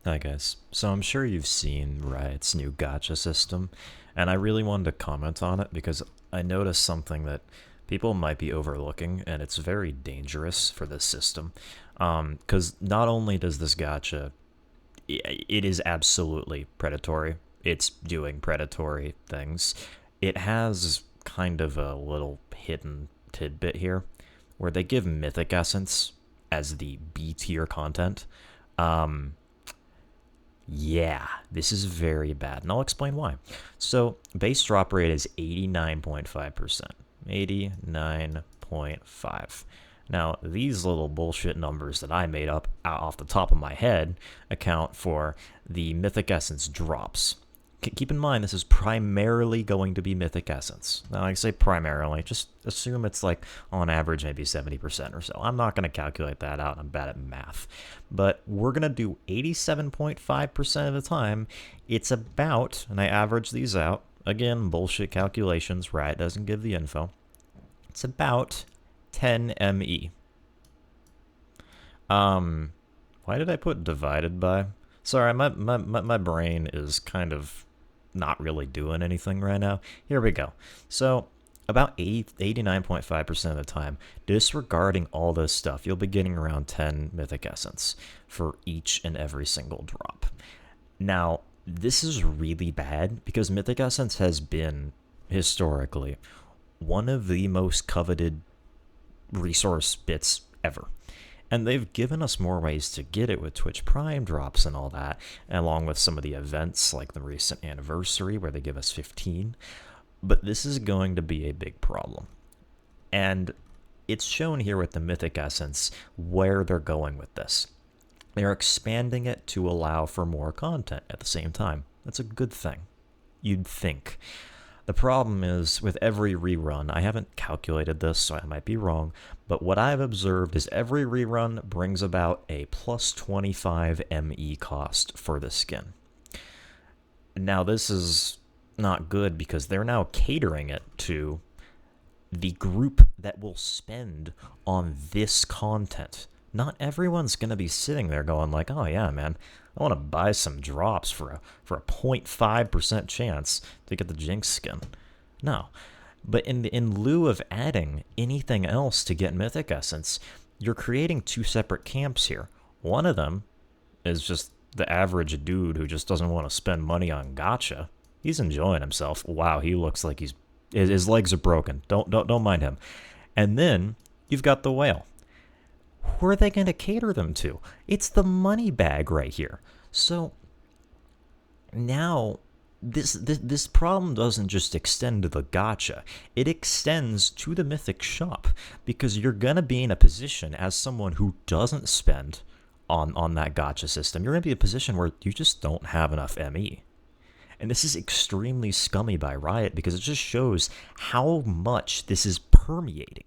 Hi guys. So I'm sure you've seen Riot's new gacha system, and I really wanted to comment on it because I noticed something that people might be overlooking, and it's very dangerous for this system. Because not only does this gacha, it is absolutely predatory. It's doing predatory things. It has kind of a little hidden tidbit here, where they give Mythic Essence as the B tier content. Um, yeah, this is very bad, and I'll explain why. So, base drop rate is 89.5%. 89.5. Now, these little bullshit numbers that I made up off the top of my head account for the Mythic Essence drops. Keep in mind, this is primarily going to be Mythic Essence. Now, I say primarily, just assume it's like on average maybe 70% or so. I'm not going to calculate that out, I'm bad at math. But we're going to do 87.5% of the time. It's about, and I average these out, again, bullshit calculations, Riot doesn't give the info. It's about 10 ME. Why did I put divided by? Sorry, my brain is kind of not really doing anything right now. Here we go. So, about 89.5% of the time, disregarding all this stuff, you'll be getting around 10 Mythic Essence for each and every single drop. Now, this is really bad because Mythic Essence has been, historically, one of the most coveted resource bits ever. And they've given us more ways to get it with Twitch Prime drops and all that, along with some of the events like the recent anniversary where they give us 15. But this is going to be a big problem. And it's shown here with the Mythic Essence where they're going with this. They're expanding it to allow for more content at the same time. That's a good thing, you'd think. The problem is, with every rerun, I haven't calculated this, so I might be wrong, but what I've observed is every rerun brings about a plus 25 ME cost for the skin. Now, this is not good because they're now catering it to the group that will spend on this content. Not everyone's going to be sitting there going like, oh yeah, man, I want to buy some drops for a 0.5% chance to get the Jinx skin. No. But in lieu of adding anything else to get Mythic Essence, you're creating two separate camps here. One of them is just the average dude who just doesn't want to spend money on gacha. He's enjoying himself. Wow, he looks like his legs are broken. Don't mind him. And then you've got the whale. Who are they going to cater them to? It's the money bag right here. So now this problem doesn't just extend to the gacha. It extends to the Mythic shop because you're going to be in a position as someone who doesn't spend on that gacha system. You're going to be in a position where you just don't have enough ME. And this is extremely scummy by Riot because it just shows how much this is permeating.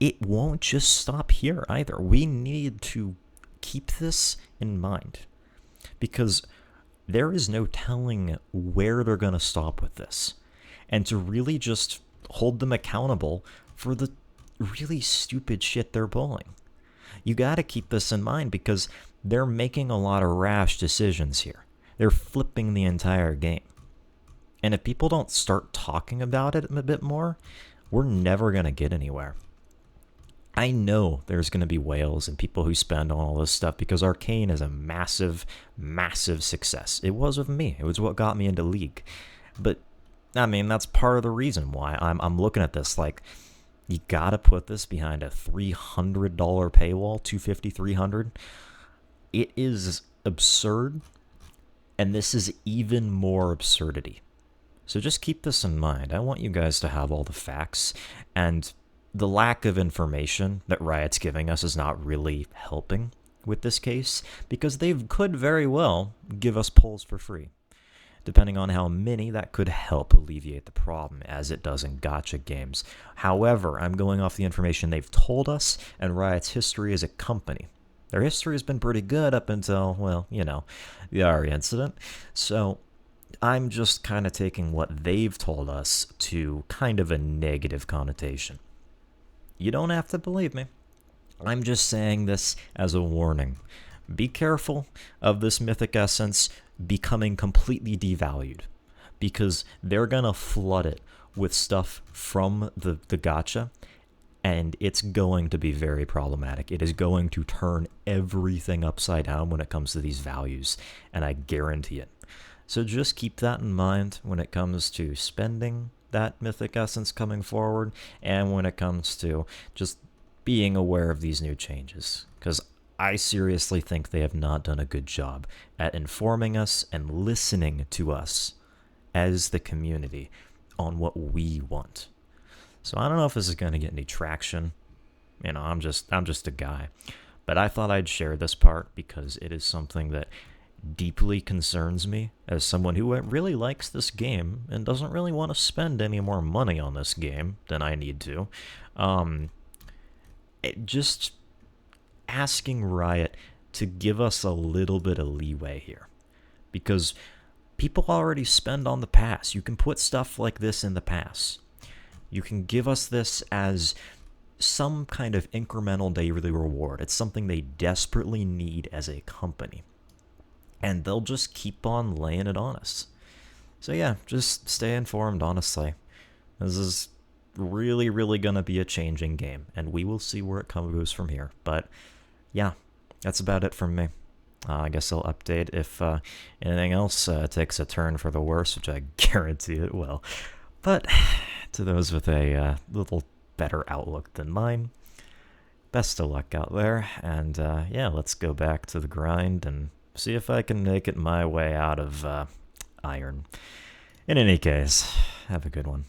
It won't just stop here either. We need to keep this in mind because there is no telling where they're going to stop with this. And to really just hold them accountable for the really stupid shit they're pulling. You got to keep this in mind because they're making a lot of rash decisions here. They're flipping the entire game. And if people don't start talking about it a bit more, we're never going to get anywhere. I know there's going to be whales and people who spend on all this stuff because Arcane is a massive, massive success. It was with me. It was what got me into League. But, I mean, that's part of the reason why I'm looking at this like, you got to put this behind a $300 paywall, $250, $300. It is absurd, and this is even more absurdity. So just keep this in mind. I want you guys to have all the facts, and the lack of information that Riot's giving us is not really helping with this case, because they could very well give us polls for free. Depending on how many, that could help alleviate the problem, as it does in gacha games. However, I'm going off the information they've told us, and Riot's history as a company. Their history has been pretty good up until, well, you know, the Ari incident. So I'm just kind of taking what they've told us to kind of a negative connotation. You don't have to believe me. I'm just saying this as a warning. be careful of this mythic essence becoming completely devalued, because they're gonna flood it with stuff from the gacha, and it's going to be very problematic. It is going to turn everything upside down when it comes to these values, and I guarantee it. So just keep that in mind when it comes to spending that mythic essence coming forward, and when it comes to just being aware of these new changes, because I seriously think they have not done a good job at informing us and listening to us as the community on what we want. So I don't know if this is going to get any traction. You know, I'm just a guy. But I thought I'd share this part because it is something that deeply concerns me as someone who really likes this game and doesn't really want to spend any more money on this game than I need to. Just asking Riot to give us a little bit of leeway here, because people already spend on the pass. You can put stuff like this in the pass. You can give us this as some kind of incremental daily reward. It's something they desperately need as a company, and they'll just keep on laying it on us. So yeah, just stay informed, honestly. This is really, really gonna be a changing game, and we will see where it goes from here. But yeah, that's about it from me. I guess I'll update if anything else takes a turn for the worse, which I guarantee it will. But to those with a little better outlook than mine, best of luck out there. And yeah, let's go back to the grind and see if I can make it my way out of iron. In any case, have a good one.